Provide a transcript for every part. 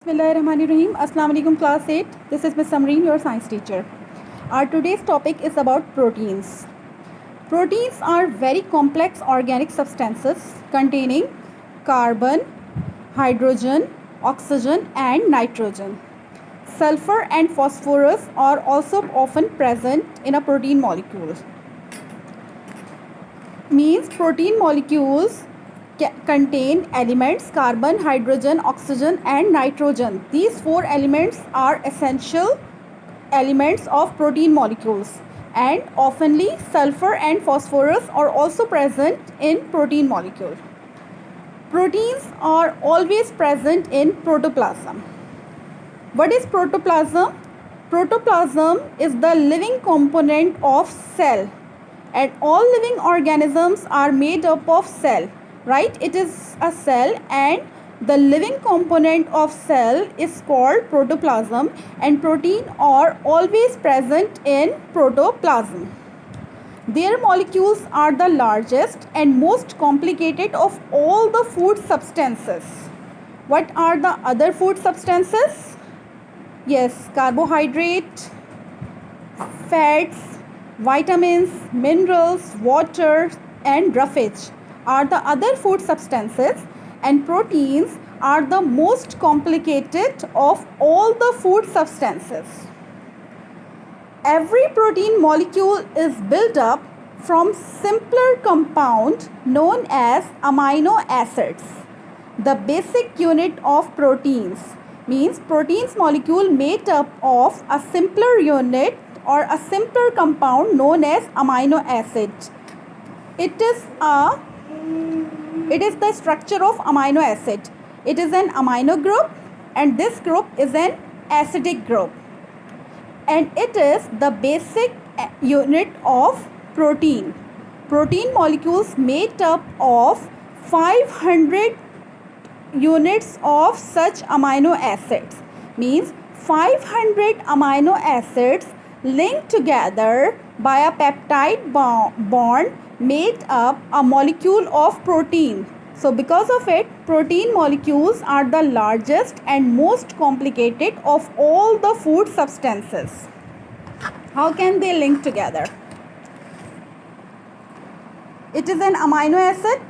Bismillahirrahmanirrahim. Assalamu alaikum class 8. This is Ms. Samreen, your science teacher. Our today's topic is about proteins. Proteins are very complex organic substances containing carbon, hydrogen, oxygen and nitrogen. Sulfur and phosphorus are also often present in a protein molecule. Means protein molecules contain elements carbon, hydrogen, oxygen and nitrogen. These four elements are essential elements of protein molecules, and oftenly sulfur and phosphorus are also present in protein molecule. Proteins are always present in protoplasm. What is protoplasm? Protoplasm is the living component of cell, and all living organisms are made up of cell, right? It is a cell, and the living component of cell is called protoplasm, and protein are always present in protoplasm. Their molecules are the largest and most complicated of all the food substances. What are the other food substances? Yes, carbohydrate, fats, vitamins, minerals, water and roughage are the other food substances, and proteins are the most complicated of all the food substances. Every protein molecule is built up from simpler compound known as amino acids. The basic unit of proteins means proteins molecule made up of a simpler unit or a simpler compound known as amino acid. It is the structure of amino acid. It is an amino group, and this group is an acidic group, and it is the basic unit of protein. Protein molecules made up of 500 units of such amino acids, means 500 amino acids linked together by a peptide bond made up a molecule of protein. So because of it, protein molecules are the largest and most complicated of all the food substances. How can they link together? It is an amino acid,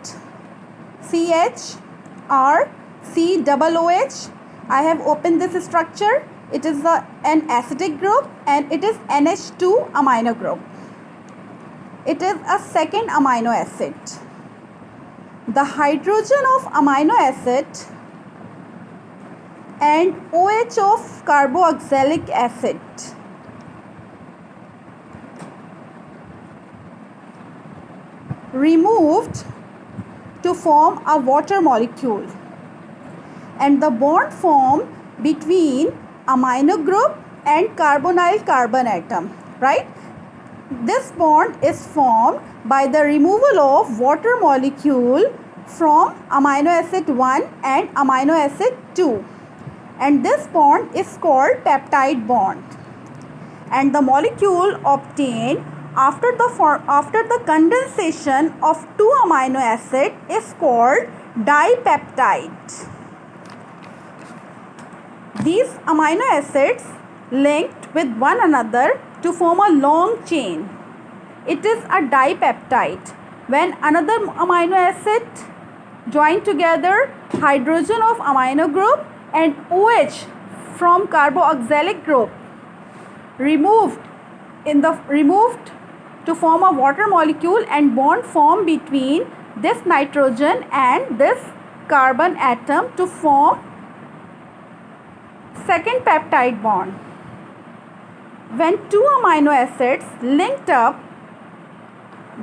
CHRCOOH. I have opened this structure. It is an acidic group, and it is NH2 amino group. It is a second amino acid. The hydrogen of amino acid and OH of carboxylic acid removed to form a water molecule, and the bond formed between amino group and carbonyl carbon atom, right? This bond is formed by the removal of water molecule from amino acid 1 and amino acid 2, and this bond is called peptide bond, and the molecule obtained after the condensation of two amino acid is called dipeptide. These amino acids linked with one another to form a long chain. It is a dipeptide. When another amino acid join together, hydrogen of amino group and OH from carboxylic group removed to form a water molecule, and bond form between this nitrogen and this carbon atom to form second peptide bond. When two amino acids linked up,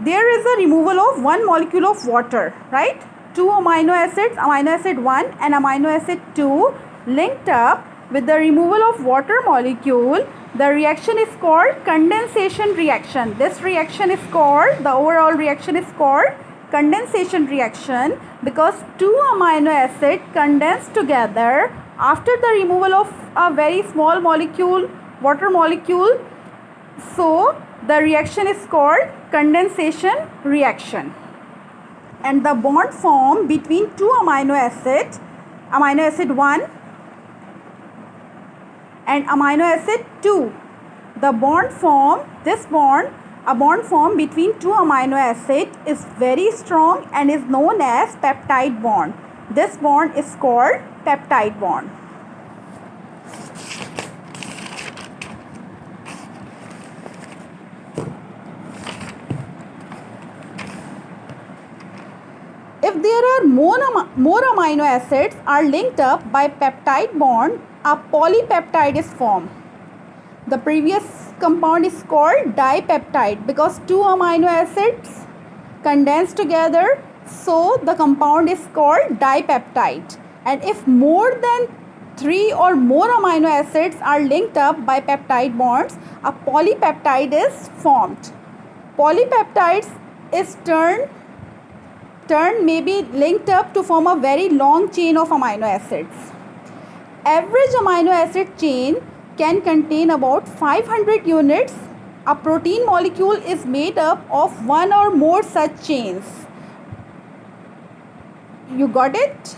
there is a removal of one molecule of water, right? Two amino acids, amino acid 1 and amino acid 2 linked up with the removal of water molecule. The reaction is called condensation reaction. This reaction is called, the overall reaction is called condensation reaction, because two amino acids condense together after the removal of a very small molecule, water molecule. So the reaction is called condensation reaction, and the bond formed between two amino acid 1 and amino acid 2. The bond form, a bond formed between two amino acids is very strong and is known as peptide bond. This bond is called peptide bond. If there are more amino acids are linked up by peptide bond, a polypeptide is formed. The previous compound is called dipeptide because two amino acids condense together, so the compound is called dipeptide. And if more than 3 or more amino acids are linked up by peptide bonds, a polypeptide is formed. Polypeptides is turned may be linked up to form a very long chain of amino acids. Average amino acid chain can contain about 500 units. A protein molecule is made up of one or more such chains. You got it?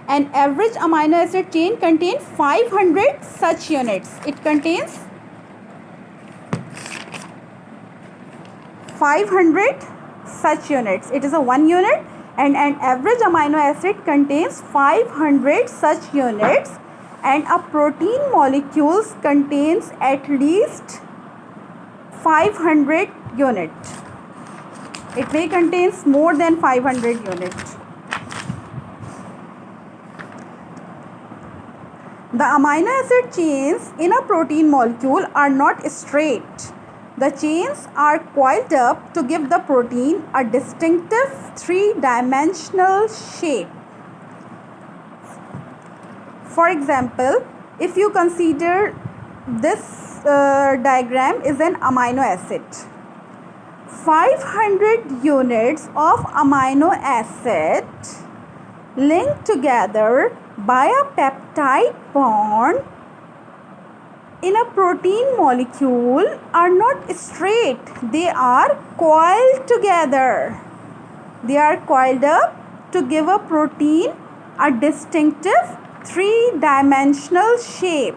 An average amino acid chain contains 500 such units. It contains 500 such units. It is a 1 unit, and an average amino acid contains 500 such units, and a protein molecule contains at least 500 units. It may contain more than 500 units. The amino acid chains in a protein molecule are not straight. The chains are coiled up to give the protein a distinctive three-dimensional shape. For example, if you consider this diagram is an amino acid. 500 units of amino acid linked together by a peptide bond in a protein molecule are not straight. They are coiled together. They are coiled up to give a protein a distinctive three-dimensional shape.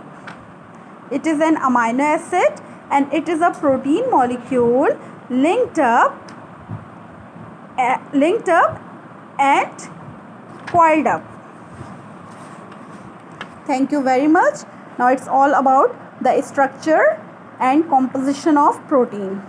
It is an amino acid and it is a protein molecule linked up and coiled up. Thank you very much. Now it's all about the structure and composition of protein.